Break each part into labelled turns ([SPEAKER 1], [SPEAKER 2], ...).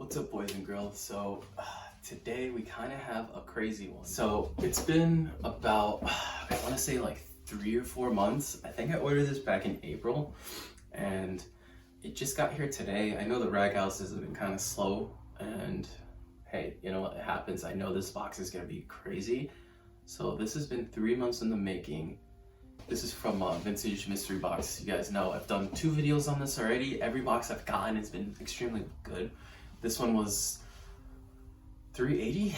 [SPEAKER 1] What's up, boys and girls? So today we kind of have a crazy one. So it's been about, I want to say like 3 or 4 months. I think I ordered this back in April and it just got here today. I know the rag houses have been kind of slow and hey, you know what, it happens. I know this box is going to be crazy. So this has been 3 months in the making. This is from Vintage Mystery Box. You guys know I've done 2 videos on this already. Every box I've gotten has been extremely good. This one was $380,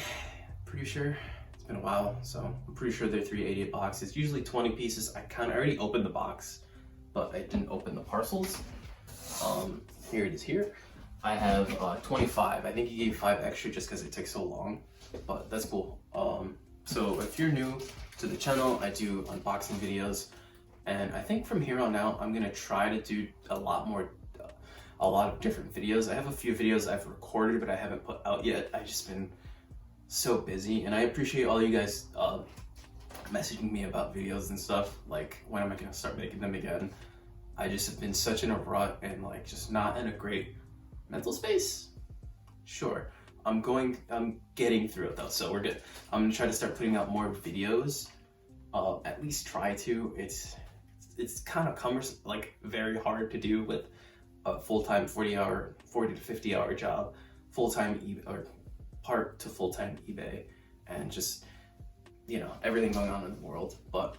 [SPEAKER 1] pretty sure. It's been a while, so I'm pretty sure they're $380 a box. It's usually 20 pieces. I already opened the box, but I didn't open the parcels. Here it is here. I have 25. I think he gave 5 extra just because it takes so long, but that's cool. So if you're new to the channel, I do unboxing videos, and I think from here on out, I'm gonna try to do a lot of different videos. I have a few videos I've recorded, but I haven't put out yet. I've just been so busy, and I appreciate all you guys messaging me about videos and stuff. Like, when am I gonna start making them again? I just have been such in a rut and like just not in a great mental space. Sure. I'm getting through it though, so we're good. I'm gonna try to start putting out more videos. At least try to. It's kind of cumbersome, like very hard to do with a full-time 40 to 50 hour job, full-time eBay or part to full-time eBay, and just, you know, everything going on in the world. But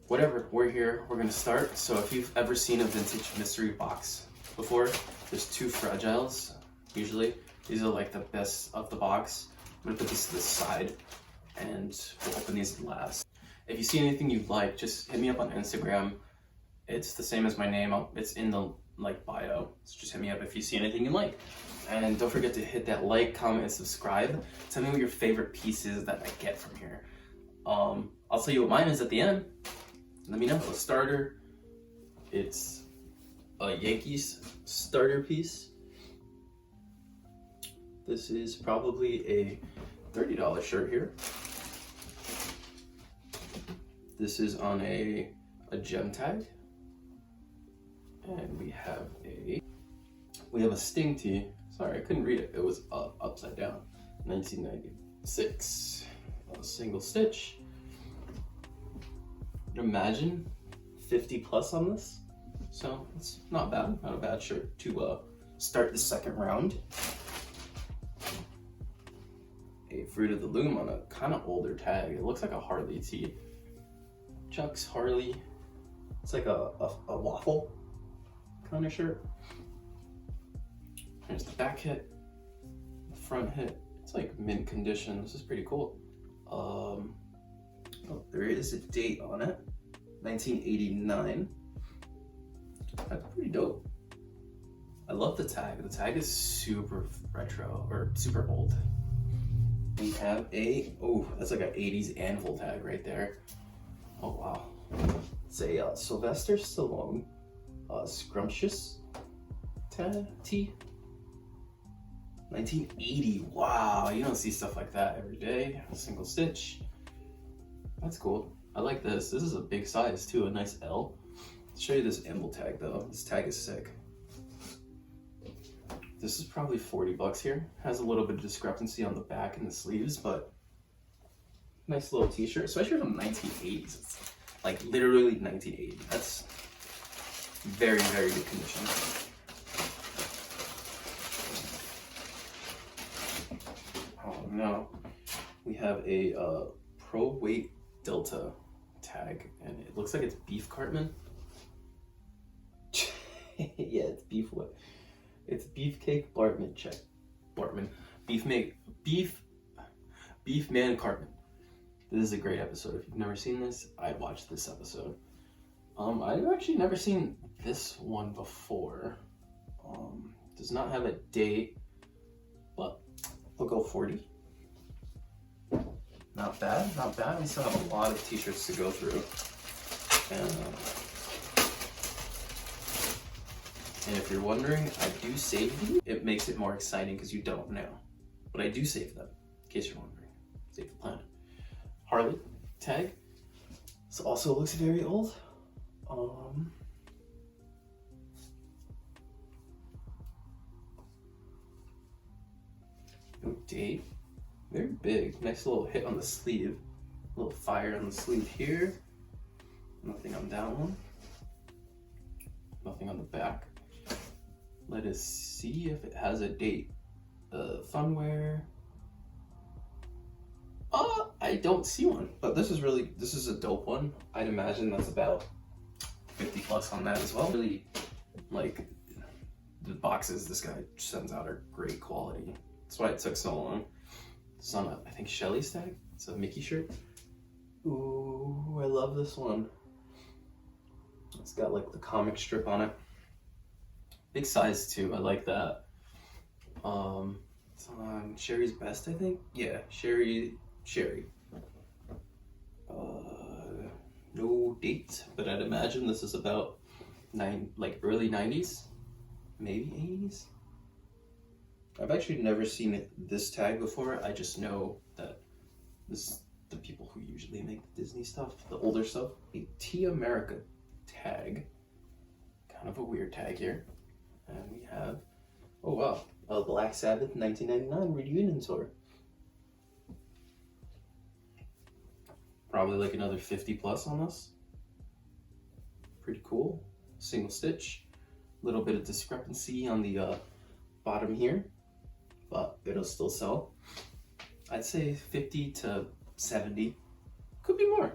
[SPEAKER 1] whatever, we're here, we're gonna start. So if you've ever seen a vintage mystery box before, there's 2 fragiles usually. These are like the best of the box. I'm gonna put this to the side and we'll open these last. If you see anything you like, just hit me up on Instagram. It's the same as my name. It's in the bio. So just hit me up if you see anything you like. And don't forget to hit that like, comment, and subscribe. Tell me what your favorite piece is that I get from here. I'll tell you what mine is at the end. Let me know. A starter. It's a Yankees starter piece. This is probably a $30 shirt here. This is on a gem tag. And we have a Sting tee. Sorry, I couldn't read it. It was upside down. 1996. A single stitch. Imagine 50 plus on this. So it's not bad. Not a bad shirt to start the second round. A Fruit of the Loom on a kind of older tag. It looks like a Harley tee. Chuck's Harley. It's like a waffle kind of shirt. There's the back hit, the front hit. It's like mint condition. This is pretty cool. Oh, there is a date on it, 1989. That's pretty dope. I love the tag. The tag is super retro or super old. We have that's like an 80s anvil tag right there. Oh wow. It's a Sylvester Stallone scrumptious tee. 1980. Wow, you don't see stuff like that every day. A single stitch. That's cool. I like this. This is a big size too, a nice L. I'll show you this anvil tag though. This tag is sick. This is probably 40 bucks here. Has a little bit of discrepancy on the back and the sleeves, but nice little t-shirt, especially from 1980s. It's like literally 1980. That's very, very good condition. Oh no. We have a Pro Weight Delta tag, and it looks like it's beef Cartman. Yeah, it's beef what? It's Beefcake Bartman check. Beef Man Cartman. This is a great episode. If you've never seen this, I'd watch this episode. I've actually never seen this one before. Does not have a date, but we'll go 40. Not bad, not bad. We still have a lot of t-shirts to go through. And if you're wondering, I do save these. It makes it more exciting because you don't know. But I do save them, in case you're wondering. Save the planet. Harley tag. This also looks very old. date. Very big. Nice little hit on the sleeve. A little fire on the sleeve here. Nothing on that one. Nothing on the back. Let us see if it has a date. Funwear. I don't see one, but this is a dope one. I'd imagine that's about 50 plus on that as well. Really, like, the boxes this guy sends out are great quality. That's why it took so long. It's on I think Shelly's tag. It's a Mickey shirt. Ooh, I love this one. It's got like the comic strip on it. Big size too, I like that. It's on Sherry's Best, I think. Yeah, Sherry. No date, but I'd imagine this is about early 90s, maybe 80s. I've actually never seen this tag before. I just know that this is the people who usually make the Disney stuff, the older stuff. A T America tag. Kind of a weird tag here. And we have, oh wow, a Black Sabbath 1999 reunion tour. Probably like another 50 plus on this. Pretty cool. Single stitch. Little bit of discrepancy on the bottom here, but it'll still sell. I'd say 50 to 70. Could be more.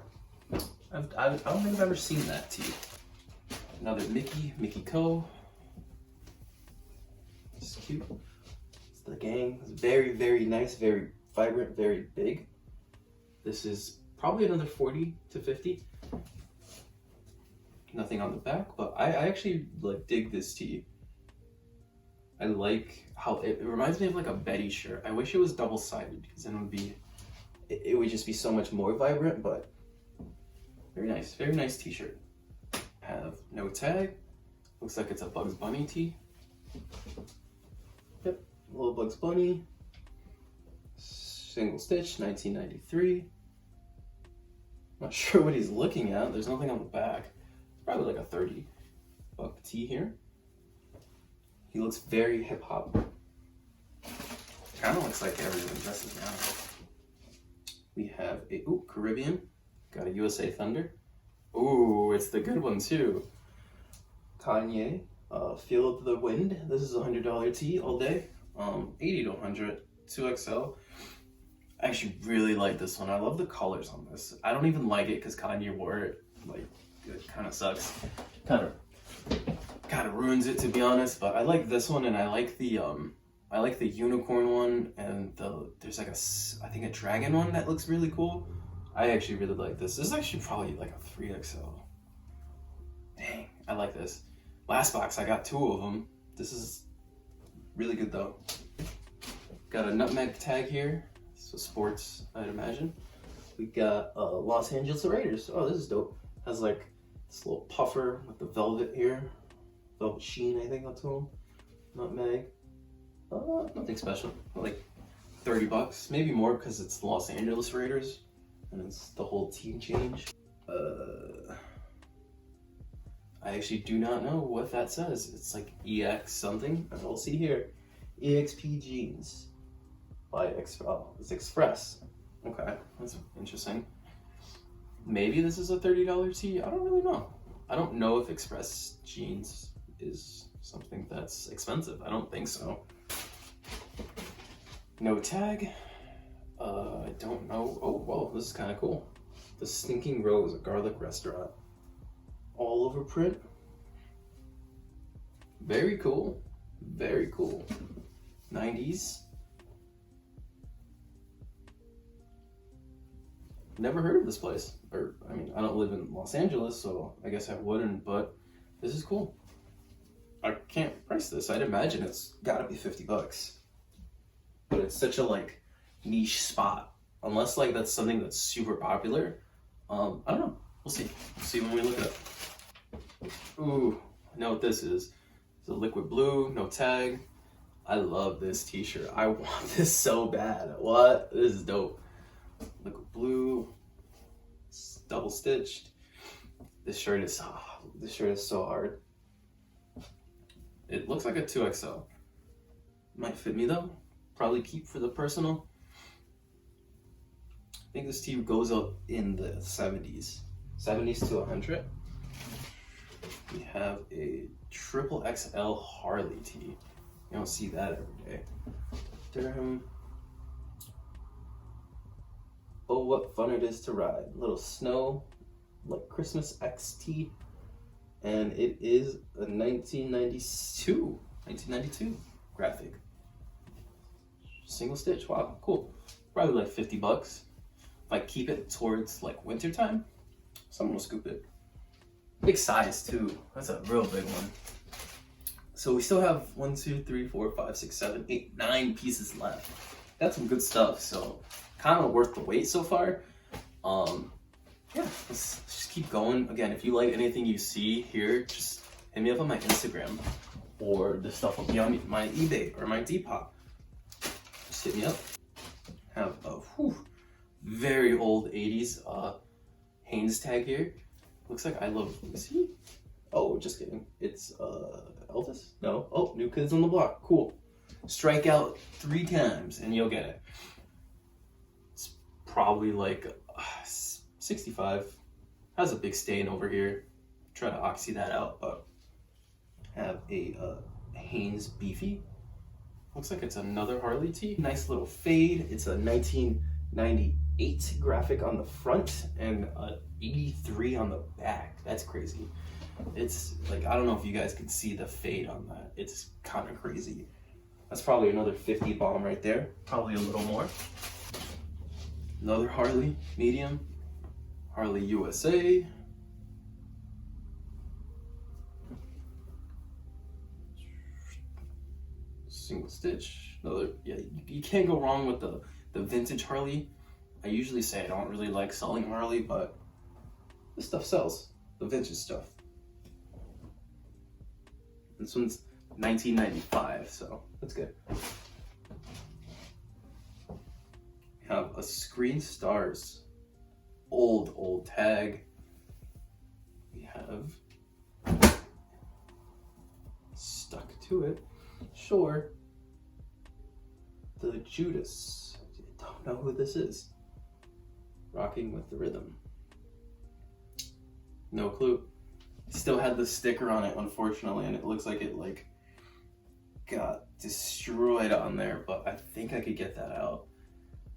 [SPEAKER 1] I don't think I've ever seen that tee. Another Mickey Co. It's cute. It's the gang. It's very, very nice, very vibrant, very big. This is probably another 40 to 50. Nothing on the back, but I actually like dig this tee. I like how it reminds me of like a Betty shirt. I wish it was double-sided because then it would just be so much more vibrant, but very nice t-shirt. Have no tag. Looks like it's a Bugs Bunny tee. Yep, a little Bugs Bunny. Single stitch, 1993. Not sure what he's looking at. There's nothing on the back. Probably like a $30 tee here. He looks very hip hop. Kind of looks like everyone dresses now. We have a Caribbean. Got a USA Thunder. Ooh, it's the good one too. Kanye, Feel the Wind. This is a $100 tee all day. 80 to 100, 2XL. I actually really like this one. I love the colors on this. I don't even like it because Kanye wore it. Like, it kind of sucks. Kind of ruins it, to be honest. But I like this one, and I like the unicorn one, and there's like I think a dragon one that looks really cool. I actually really like this. This is actually probably like a 3XL. Dang, I like this. Last box, I got 2 of them. This is really good though. Got a nutmeg tag here. So sports, I'd imagine. We got Los Angeles Raiders. Oh, this is dope. Has like this little puffer with the velvet here. Velvet sheen, I think that's them. Nutmeg. Nothing special. Like $30, maybe more because it's the Los Angeles Raiders and it's the whole team change. I actually do not know what that says. It's like EX something. I'll see here. EXP jeans. It's Express. Okay, that's interesting. Maybe this is a $30 tee. I don't really know. I don't know if Express jeans is something that's expensive. I don't think so. No tag. I don't know. Oh, whoa, this is kind of cool. The Stinking Rose, a garlic restaurant. All over print. Very cool. Very cool. 90s. Never heard of this place. Or, I mean, I don't live in Los Angeles, so I guess I wouldn't, but this is cool. I can't price this. I'd imagine it's gotta be $50. But it's such a, like, niche spot. Unless, like, that's something that's super popular. I don't know. We'll see. We'll see when we look it up. Ooh, I know what this is. It's a liquid blue, no tag. I love this t-shirt. I want this so bad. What? This is dope. Liquid blue, it's double stitched. This shirt is so hard. It looks like a 2XL. Might fit me though. Probably keep for the personal. I think this tee goes up in the 70s to 100. We have a triple XL Harley tee. You don't see that every day. Durham. Oh, what fun it is to ride. Little snow, like Christmas XT. And it is a 1992 graphic. Single stitch, wow, cool. Probably like $50. If I keep it towards like winter time, someone will scoop it. Big size too, that's a real big one. So we still have 1, 2, 3, 4, 5, 6, 7, 8, 9 pieces left. That's some good stuff, so kind of worth the wait so far. Yeah, let's just keep going. Again, if you like anything you see here, just hit me up on my Instagram, or the stuff will be on my eBay or my Depop. Just hit me up. Have a very old 80s Hanes tag here. Looks like I Love Lucy. Oh, just kidding. It's Elvis? No. Oh, New Kids on the Block. Cool. Strike out 3 times and you'll get it. It's probably like 65. Has a big stain over here. Try to oxy that out, but have a Hanes Beefy. Looks like it's another Harley tee. Nice little fade. It's a 1998 graphic on the front and a 83 on the back. That's crazy. It's like, I don't know if you guys can see the fade on that. It's kind of crazy. That's probably another 50 bomb right there. Probably a little more. Another Harley, medium. Harley USA. Single stitch. Another, yeah, you can't go wrong with the vintage Harley. I usually say I don't really like selling Harley, but this stuff sells. The vintage stuff. This one's 1995, so that's good. We have a Screen Stars old tag. We have stuck to it. Sure. The Judas. I don't know who this is. Rocking with the Rhythm. No clue. Still had the sticker on it, unfortunately, and it looks like it got destroyed on there, but I think I could get that out.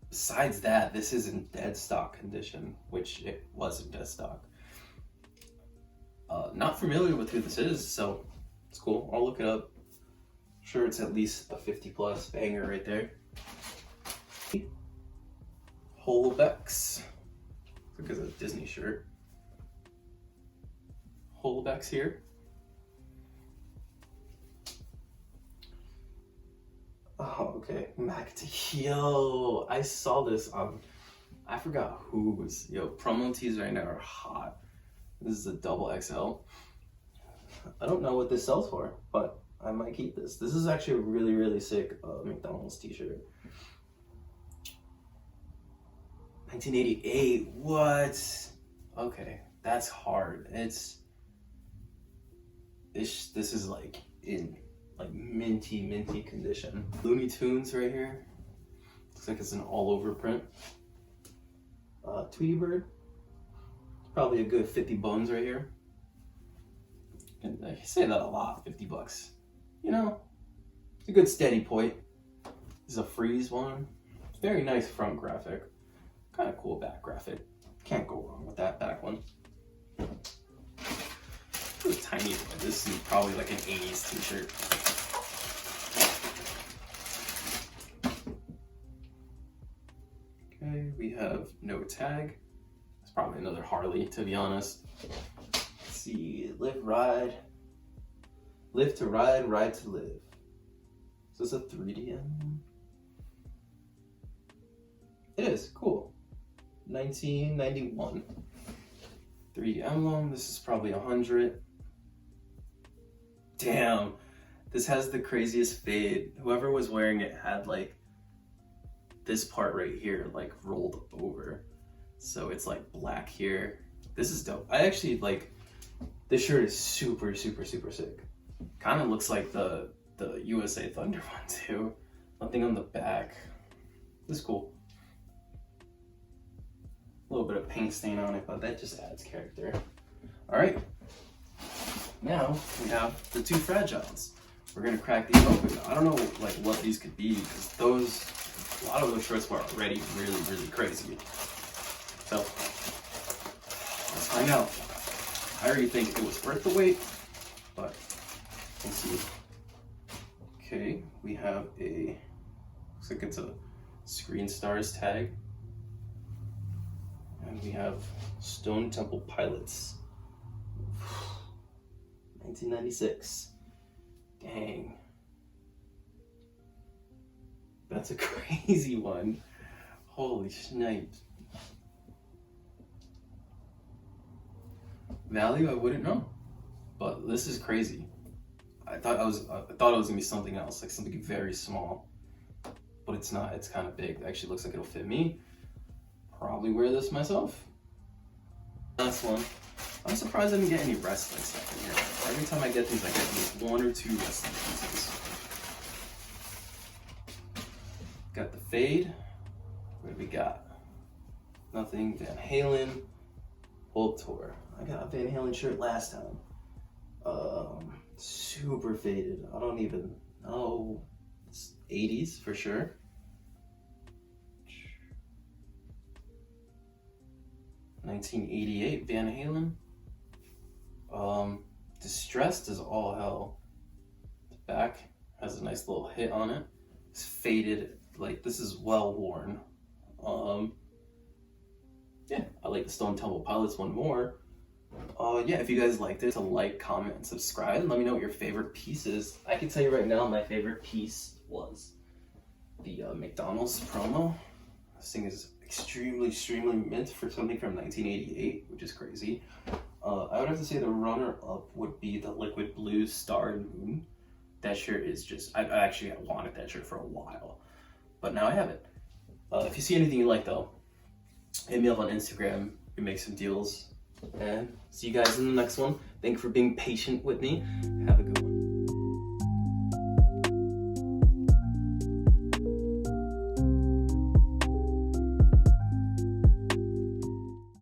[SPEAKER 1] Besides that, this is in dead stock condition, which it was in dead stock. Not familiar with who this is, so it's cool. I'll look it up. Sure, it's at least a 50+ banger right there. Holbecks. Look at a Disney shirt. Holbecks here. Oh, okay. Yo, I saw this on, I forgot whose. Yo, promo tees right now are hot. This is a double XL. I don't know what this sells for, but I might keep this. This is actually a really, really sick McDonald's t-shirt. 1988, what? Okay, that's hard. This is like in like minty condition. Looney Tunes right here. Looks like it's an all over print. Tweety Bird. Probably a good 50 bones right here. And I say that a lot, $50. You know, it's a good steady point. This is a Freeze one. Very nice front graphic. Kind of cool back graphic. Can't go wrong with that back one. It's tiny. This is probably like an 80s t-shirt. Okay, we have no tag. It's probably another Harley, to be honest. Let's see, live to ride, ride to live. Is this a 3D emblem? It is, cool. 1991. 3D emblem, this is probably 100. Damn, this has the craziest fade. Whoever was wearing it had like this part right here like rolled over. So it's like black here. This is dope. I actually like, this shirt is super sick. Kind of looks like the USA Thunder one too. Nothing on the back. This is cool. A little bit of paint stain on it, but that just adds character. All right. Now we have the two Fragiles. We're gonna crack these open. I don't know like what these could be because a lot of those shorts were already really, really crazy. So let's find out. I already think it was worth the wait, but we'll see. Okay, we have looks like it's a Screen Stars tag. And we have Stone Temple Pilots. 1996. Dang. That's a crazy one. Holy snipes. Value, I wouldn't know. But this is crazy. I thought it was gonna be something else, like something very small. But it's not, it's kind of big. It actually looks like it'll fit me. Probably wear this myself. Last one. I'm surprised I didn't get any wrestling stuff in here. Every time I get these, I get at least 1 or 2 wrestling pieces. Got the fade. What do we got? Nothing. Van Halen. World Tour. I got a Van Halen shirt last time. Super faded. I don't even know. It's 80s for sure. $1988 Van Halen. Distressed as all hell. The back has a nice little hit on it. It's faded, like this is well worn. Yeah, I like the Stone Temple Pilots one more. Yeah, if you guys liked it, to like, comment, and subscribe, and let me know what your favorite piece is. I can tell you right now, my favorite piece was the McDonald's promo. This thing is extremely mint for something from 1988, which is crazy. I would have to say the runner-up would be the Liquid Blue Star and Moon. That shirt is just, I actually wanted that shirt for a while, but now I have it. If you see anything you like though, hit me up on Instagram, we make some deals, and see you guys in the next one. Thank you for being patient with me. Have a